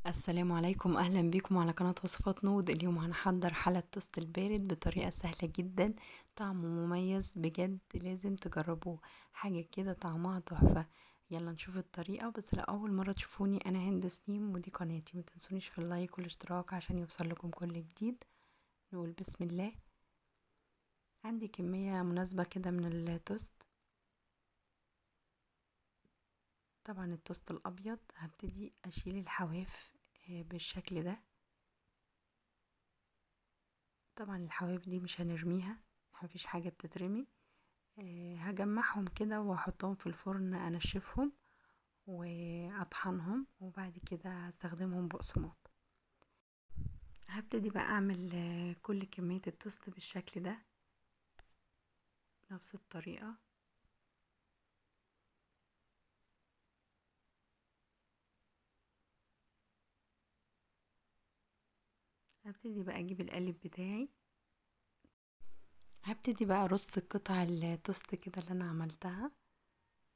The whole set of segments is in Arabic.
السلام عليكم، اهلا بكم على قناة وصفات نود. اليوم هنحضر حلة توست البارد بطريقة سهلة جدا، طعمه مميز بجد، لازم تجربوه. حاجة كده طعمها تحفة. يلا نشوف الطريقة. بس لأول مرة تشوفوني، انا هند سليم ودي قناتي. متنسونيش في اللايك والاشتراك عشان يوصل لكم كل جديد. نقول بسم الله. عندي كمية مناسبة كده من التوست. طبعا التوست الابيض هبتدي اشيل الحواف بالشكل ده. طبعا الحواف دي مش هنرميها، مفيش حاجة بتترمي. هجمعهم كده واحطهم في الفرن انشفهم واطحنهم، وبعد كده هستخدمهم بقسماط. هبتدي بقى اعمل كل كمية التوست بالشكل ده بنفس الطريقة. هبتدي بقى اجيب القالب بتاعي. هبتدي بقى ارص قطع التوست كده اللي انا عملتها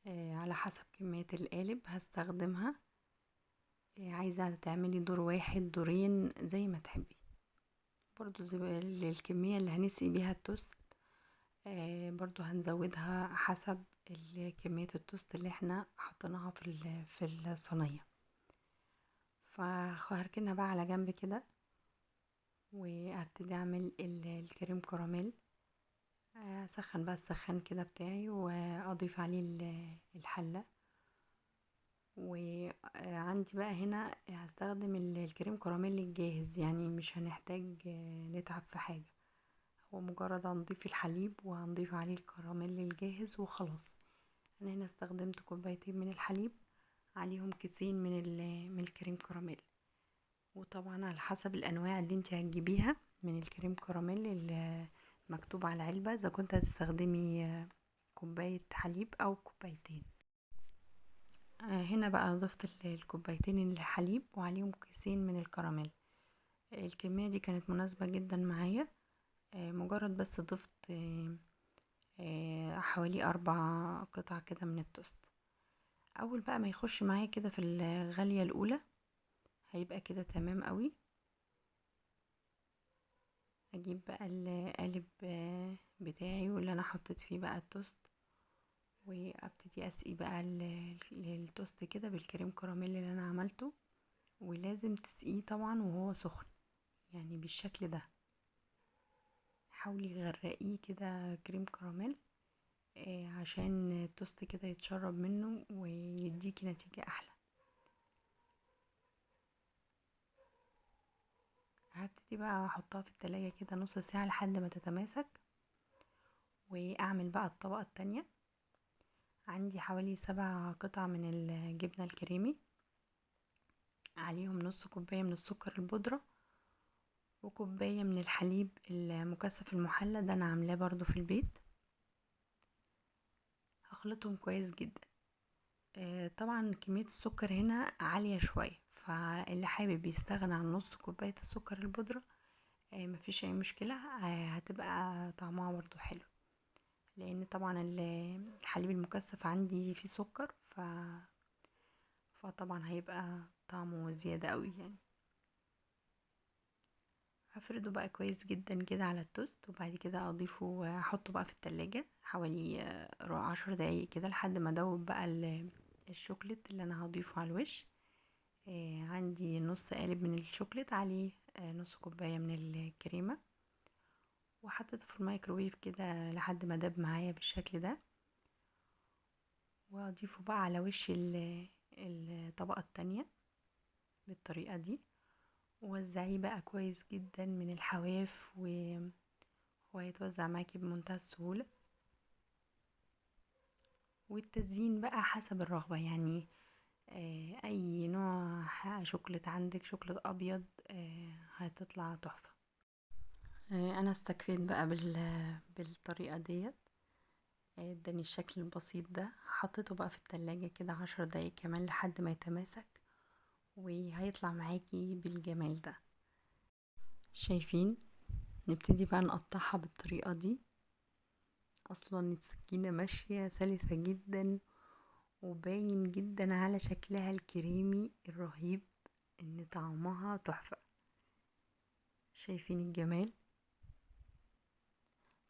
على حسب كمية القالب هستخدمها. عايزة تعملي دور واحد، دورين، زي ما تحبي. برضو زي الكمية اللي هنسقي بيها التوست برضو هنزودها حسب كمية التوست اللي احنا حطيناها في الصينية. فهركنها بقى على جنب كده، وهبتدي اعمل الكريم كراميل. اسخن بقى السخان كده بتاعي واضيف عليه الحلة. وعندي بقى هنا هستخدم الكريم كراميل الجاهز، يعني مش هنحتاج نتعب في حاجة. هو مجرد هنضيف الحليب وهنضيف عليه الكراميل الجاهز وخلاص. انا هنا استخدمت كوبايتين من الحليب، عليهم كيسين من الكريم كراميل. وطبعا على حسب الانواع اللي انت هتجيبيها من الكريم كراميل اللي مكتوب على العلبة، اذا كنت هتستخدمي كوباية حليب او كوبايتين. هنا بقى ضفت الكوبايتين الحليب وعليهم كيسين من الكراميل. الكمية دي كانت مناسبة جدا معايا. مجرد بس ضفت حوالي 4 قطع كده من التوست. اول بقى ما يخش معايا كده في الغلية الاولى هيبقى كده تمام قوي. اجيب بقى القالب بتاعي واللي انا حطيت فيه بقى التوست، وابتدي اسقي بقى التوست كده بالكريم كراميل اللي انا عملته. ولازم تسقيه طبعا وهو سخن، يعني بالشكل ده. حاولي غرقيه كده كريم كراميل عشان التوست كده يتشرب منه ويديكي نتيجة احلى. هبتدي بقى احطها في التلاجة كده نص ساعة لحد ما تتماسك. واعمل بقى الطبقة التانية. عندي حوالي 7 قطع من الجبنة الكريمي، عليهم نص كوباية من السكر البودرة، وكوباية من الحليب المكثف المحلى، ده انا عاملاه برضو في البيت. هخلطهم كويس جدا. طبعا كمية السكر هنا عالية شوية، فاللي حابب يستغنى عن نص كوباية السكر البودرة مفيش اي مشكلة. هتبقى طعمها برضو حلو، لان طبعا الحليب المكثف عندي فيه سكر فطبعا هيبقى طعمه زيادة قوي يعني. هفرده بقى كويس جدا كده على التوست، وبعد كده اضيفه احطه بقى في التلاجة حوالي 10 دقايق كده لحد ما ادوب بقى الشوكليت اللي انا هضيفه على الوش. عندي نص قالب من الشوكليت، عليه نص كوباية من الكريمة، وحطيته في الميكروويف كده لحد ما داب معايا بالشكل ده. واضيفه بقى على وش الطبقة التانية بالطريقة دي. ووزعيه بقى كويس جدا من الحواف وهيتوزع معاكي بمنتهى السهولة. والتزيين بقى حسب الرغبة، يعني اي نوع شوكولات عندك، شوكولات ابيض هتطلع تحفة. انا استكفيت بقى بالطريقة ديت. اداني الشكل البسيط ده. حطيته بقى في التلاجة كده 10 دقايق كمان لحد ما يتماسك، وهيطلع معاكي بالجمال ده. شايفين؟ نبتدي بقى نقطعها بالطريقة دي. اصلا السكينة ماشية سلسة جدا، وباين جدا على شكلها الكريمي الرهيب. ان طعمها تحفة. شايفين الجمال؟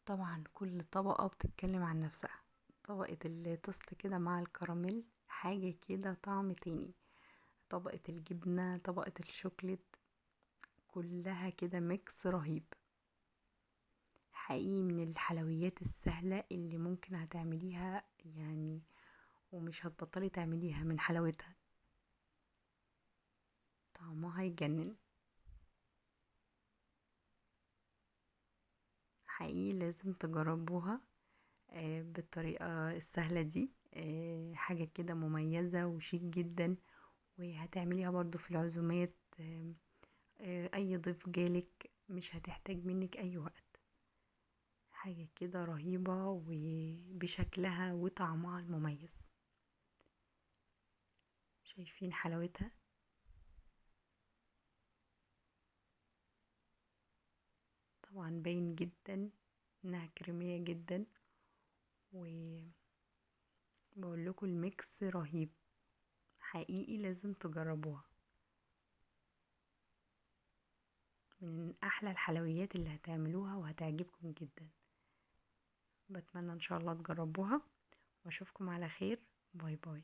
طبعا كل طبقة بتتكلم عن نفسها. طبقة التوست كده مع الكراميل حاجة كده طعم تاني، طبقة الجبنة، طبقة الشوكليت، كلها كده ميكس رهيب. حقيقي من الحلويات السهلة اللي ممكن هتعمليها يعني، ومش هتبطلي تعمليها من حلاوتها. طعمها يجنن. حقيقي لازم تجربوها بالطريقة السهلة دي. حاجة كده مميزة وشيك جدا، وهتعمليها برضو في العزومات. اي ضيف جالك مش هتحتاج منك اي وقت. حاجة كده رهيبة وبشكلها وطعمها المميز. شايفين حلاوتها؟ طبعا باين جدا انها كريمية جدا، وبقول لكم الميكس رهيب. حقيقي لازم تجربوها، من احلى الحلويات اللي هتعملوها وهتعجبكم جدا. بتمنى ان شاء الله تجربوها، واشوفكم على خير. باي باي.